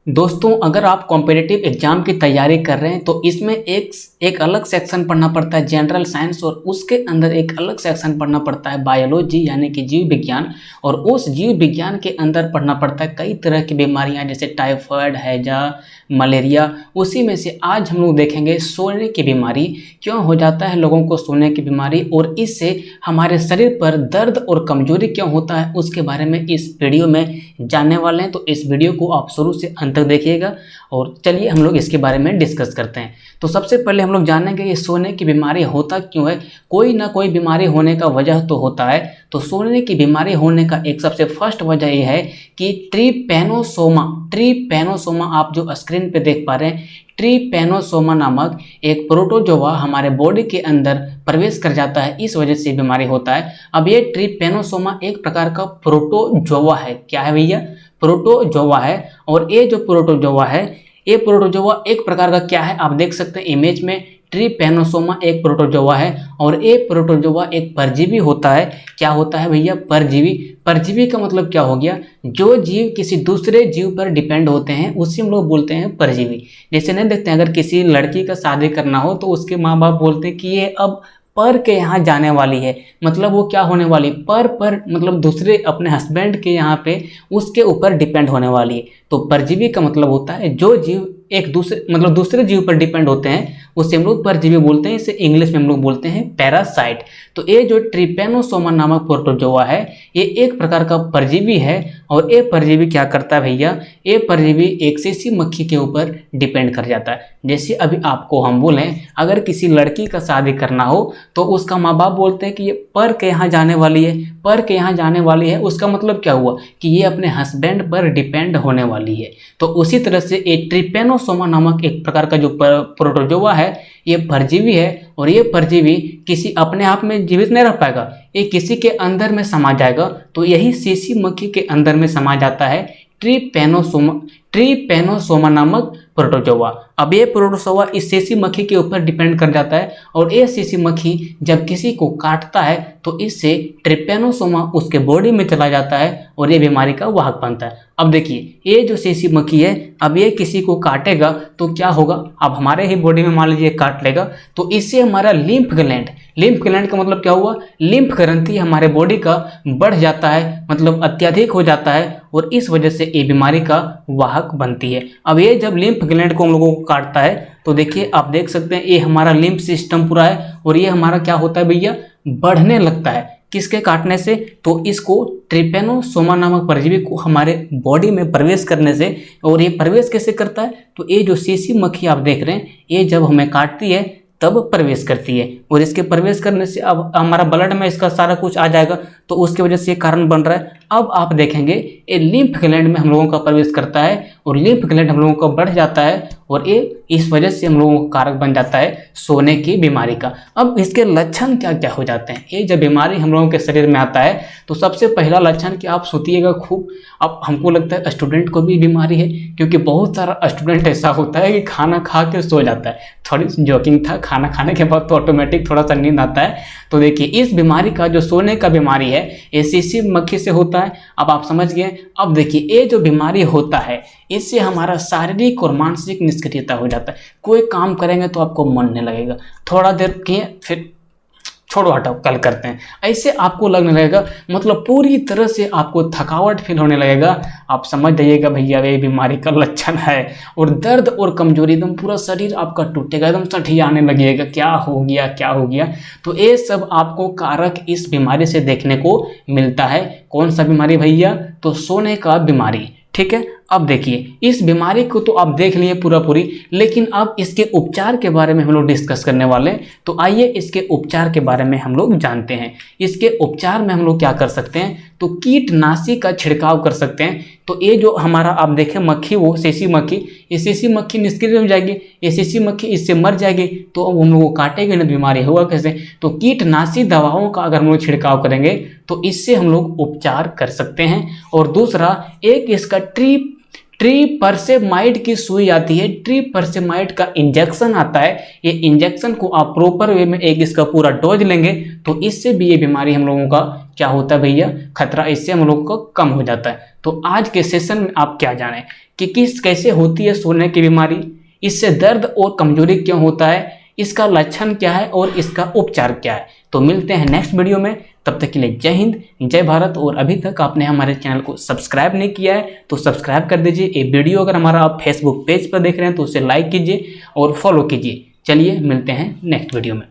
दोस्तों, अगर आप कॉम्पिटिटिव एग्जाम की तैयारी कर रहे हैं तो इसमें एक अलग सेक्शन पढ़ना पड़ता है जनरल साइंस, और उसके अंदर एक अलग सेक्शन पढ़ना पड़ता है बायोलॉजी यानी कि जीव विज्ञान। और उस जीव विज्ञान के अंदर पढ़ना पड़ता है कई तरह की बीमारियां जैसे टाइफाइड, हैजा, मलेरिया। उसी में से आज हम लोग देखेंगे सोने की बीमारी, क्यों हो जाता है लोगों को सोने की बीमारी, और इससे हमारे शरीर पर दर्द और कमजोरी क्यों होता है, उसके बारे में इस वीडियो में जानने वाले हैं। तो इस वीडियो को आप शुरू से अंत तक देखिएगा और चलिए हम लोग इसके बारे में डिस्कस करते हैं। तो सबसे पहले हम लोग जानेंगे ये सोने की बीमारी होता क्यों है। कोई ना कोई बीमारी होने का वजह तो होता है। तो सोने की बीमारी होने का एक सबसे फर्स्ट वजह यह है कि ट्रीपैनोसोमा आप जो स्क्रीन पे देख पा रहे हैं, ट्रीपैनोसोमा नामक एक प्रोटोजोआ हमारे बॉडी के अंदर प्रवेश कर जाता है, इस वजह से बीमारी होता है। अब ये ट्रीपैनोसोमा एक प्रकार का प्रोटोजोआ है। क्या है भैया? प्रोटोजोआ है। और ये जो प्रोटोजोआ है, ये प्रोटोजोआ एक प्रकार का क्या है, आप देख सकते हैं इमेज में। ट्रीपैनोसोमा एक प्रोटोजोआ है और ये प्रोटोजोआ एक परजीवी होता है। क्या होता है भैया? परजीवी। परजीवी का मतलब क्या हो गया? जो जीव किसी दूसरे जीव पर डिपेंड होते हैं उसी हम लोग बोलते हैं परजीवी। जैसे नहीं देखते हैं, अगर किसी लड़की का शादी करना हो तो उसके माँ बाप बोलते हैं कि ये अब पर के यहाँ जाने वाली है, मतलब वो क्या होने वाली, पर मतलब दूसरे अपने हस्बैंड के यहाँ पे उसके ऊपर डिपेंड होने वाली है। तो परजीवी का मतलब होता है जो जीव एक दूसरे मतलब दूसरे जीव पर डिपेंड होते हैं उसे हम लोग परजीवी बोलते हैं। इसे इंग्लिश में हम लोग बोलते हैं पैरासाइट। तो ये जो ट्रीपैनोसोमा नामक प्रोटोजोआ है ये एक प्रकार का परजीवी है। और ये परजीवी क्या करता है भैया? ये परजीवी एक सीसी मक्खी के ऊपर डिपेंड कर जाता है। जैसे अभी आपको हम बोलें अगर किसी लड़की का शादी करना हो तो उसका माँ बाप बोलते हैं कि ये पर के यहाँ जाने वाली है, पर के यहाँ जाने वाली है। उसका मतलब क्या हुआ कि ये अपने हस्बैंड पर डिपेंड होने वाली है। तो उसी तरह से ये ट्रीपैनोसोमा नामक एक प्रकार का जो प्रोटोजोआ है ये परजीवी है। और ये परजीवी किसी अपने आप में जीवित नहीं रह पाएगा, ये किसी के अंदर में समा जाएगा। तो यही सीसी मक्खी के अंदर में समा जाता है ट्रीपैनोसोमा नामक प्रोटोजोआ। अब ये प्रोटोजोआ इस सीसी मक्खी के ऊपर डिपेंड कर जाता है और ये सीसी मक्खी जब किसी को काटता है तो इससे ट्रीपैनोसोमा उसके बॉडी में चला जाता है और ये बीमारी का वाहक बनता है। अब देखिए ये जो सीसी मक्खी है, अब ये किसी को काटेगा तो क्या होगा, अब हमारे ही बॉडी में मान लीजिए काट लेगा तो इससे हमारा लिम्फ ग्लैंड का मतलब क्या हुआ, लिम्फ ग्रंथि हमारे बॉडी का बढ़ जाता है, मतलब अत्यधिक हो जाता है और इस वजह से ये बीमारी का वाहक बनती है। अब ये जब लिम्फ ग्लैंड को हम लोगों को काटता है तो देखिए आप देख सकते हैं ये हमारा लिम्फ सिस्टम पूरा है और ये हमारा क्या होता है भैया, बढ़ने लगता है। किसके काटने से? तो इसको ट्रीपैनोसोमा नामक परजीवी को हमारे बॉडी में प्रवेश करने से। और ये प्रवेश कैसे करता है? तो ये जो सीसी मक्खी आप देख रहे हैं ये जब हमें काटती है तब प्रवेश करती है और इसके प्रवेश करने से अब हमारा ब्लड में इसका सारा कुछ आ जाएगा, तो उसकी वजह से ये कारण बन रहा है। अब आप देखेंगे ये लिम्फ ग्लैंड में हम लोगों का प्रवेश करता है और लिम्फ ग्लैंड हम लोगों का बढ़ जाता है और ये इस वजह से हम लोगों का कारक बन जाता है सोने की बीमारी का। अब इसके लक्षण क्या क्या हो जाते हैं? ये जब बीमारी हम लोगों के शरीर में आता है तो सबसे पहला लक्षण कि आप सोतिएगा खूब। अब हमको लगता है स्टूडेंट को भी बीमारी है, क्योंकि बहुत सारा स्टूडेंट ऐसा होता है कि खाना खा के सो जाता है। थोड़ी जोकिंग था, खाना खाने के बाद तो ऑटोमेटिक थोड़ा सा नींद आता है। तो देखिए इस बीमारी का जो सोने का बीमारी है ये सीसी मक्खी से होता है। अब आप समझ गए। अब देखिए ये जो बीमारी होता है इससे हमारा शारीरिक और मानसिक निष्क्रियता हो जाता है। कोई काम करेंगे तो आपको मन नहीं लगेगा, थोड़ा देर किए फिर छोड़ो हटाओ कल करते हैं, ऐसे आपको लगने लगेगा। मतलब पूरी तरह से आपको थकावट फील होने लगेगा। आप समझ जाइएगा भैया ये बीमारी का लक्षण है। और दर्द और कमजोरी, एकदम पूरा शरीर आपका टूटेगा, एकदम सठियाने लगेगा, क्या हो गया क्या हो गया। तो ये सब आपको कारक इस बीमारी से देखने को मिलता है। कौन सा बीमारी भैया? तो सोने का बीमारी। ठीक है। अब देखिए इस बीमारी को तो आप देख लिए पूरी, लेकिन अब इसके उपचार के बारे में हम लोग डिस्कस करने वाले हैं। तो आइए इसके उपचार के बारे में हम लोग जानते हैं। इसके उपचार में हम लोग क्या कर सकते हैं? तो कीटनाशी का छिड़काव कर सकते हैं। तो ये जो हमारा आप देखें मक्खी, वो सीसी मक्खी, ये सीसी मक्खी निष्क्रिय हो जाएगी, ये सीसी मक्खी इससे मर जाएगी तो अब हम लोग को काटेगी ना, बीमारी होगा कैसे? तो कीटनाशी दवाओं का अगर हम लोग छिड़काव करेंगे तो इससे हम लोग उपचार कर सकते हैं। और दूसरा एक इसका ट्रिपरसेमाइड की सुई आती है, ट्रिपरसेमाइड का इंजेक्शन आता है। ये इंजेक्शन को आप प्रॉपर वे में एक इसका पूरा डोज लेंगे तो इससे भी ये बीमारी हम लोगों का क्या होता है भैया, खतरा इससे हम लोगों का कम हो जाता है। तो आज के सेशन में आप क्या जानें कि कैसे होती है सोने की बीमारी, इससे दर्द और कमजोरी क्यों होता है, इसका लक्षण क्या है और इसका उपचार क्या है। तो मिलते हैं नेक्स्ट वीडियो में, तब तक के लिए जय हिंद जय भारत। और अभी तक आपने हमारे चैनल को सब्सक्राइब नहीं किया है तो सब्सक्राइब कर दीजिए। ये वीडियो अगर हमारा आप फेसबुक पेज पर देख रहे हैं तो उसे लाइक कीजिए और फॉलो कीजिए। चलिए मिलते हैं नेक्स्ट वीडियो में।